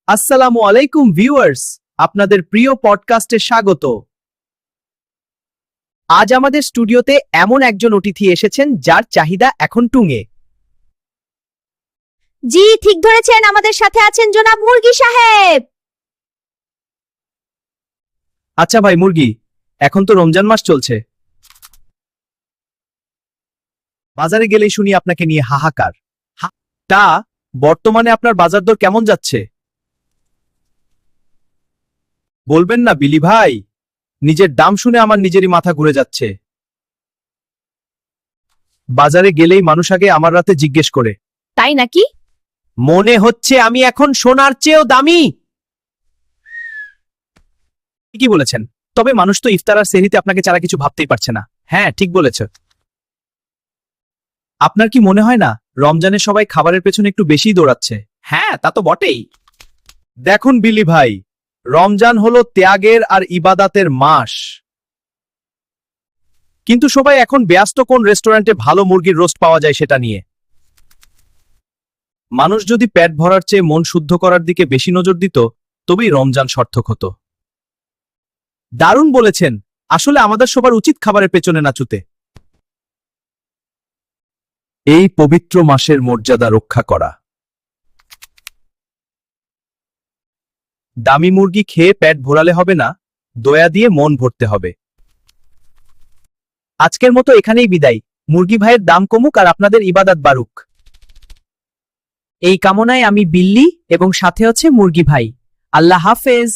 আসসালামু আলাইকুম ভিউয়ার্স, আপনাদের প্রিয় পডকাস্টে স্বাগত। আজ আমাদের স্টুডিওতে এমন একজন অতিথি এসেছেন যার চাহিদা এখন তুঙ্গে। জি ঠিক ধরেছেন, আমাদের সাথে আছেন জনাব মুরগি সাহেব। আচ্ছা ভাই মুরগি, এখন তো রমজান মাস চলছে, বাজারে গেলেই শুনি আপনাকে নিয়ে হাহাকার। তা বর্তমানে আপনার বাজার দর কেমন যাচ্ছে? বলবেন না বিলি ভাই, নিজের দাম শুনে আমার নিজেরই মাথা ঘুরে যাচ্ছে। বাজারে গেলেই মানুষ আগে আমার রাতে জিজ্ঞেস করে, তাই নাকি? মনে হচ্ছে আমি এখন সোনার চেয়েও দামি। ঠিকই বলেছেন, তবে মানুষ তো ইফতার আর সেহরিতে আপনাকে ছাড়া কিছু ভাবতেই পারছে না। হ্যাঁ ঠিক বলেছ। আপনার কি মনে হয় না রমজানে সবাই খাবারের পেছনে একটু বেশিই দৌড়াচ্ছে? হ্যাঁ তা তো বটেই। দেখুন বিলি ভাই, রমজান হলো ত্যাগের আর ইবাদাতের মাস, কিন্তু সবাই এখন ব্যস্ত কোন রেস্টুরেন্টে ভালো মুরগির রোস্ট পাওয়া যায় সেটা নিয়ে। মানুষ যদি পেট ভরার চেয়ে মন শুদ্ধ করার দিকে বেশি নজর দিত, তবেই রমজান সার্থক হতো। দারুণ বলেছেন, আসলে আমাদের সবার উচিত খাবারের পেছনে না ছুটে, এই পবিত্র মাসের মর্যাদা রক্ষা করা। দামি মুরগি খেয়ে পেট ভরালে হবে না, দয়া দিয়ে মন ভরতে হবে। আজকের মতো এখানেই বিদায়। মুরগি ভাইয়ের দাম কমুক আর আপনাদের ইবাদত বাড়ুক, এই কামনায় আমি বিল্লি এবং সাথে আছে মুরগি ভাই। আল্লাহ হাফেজ।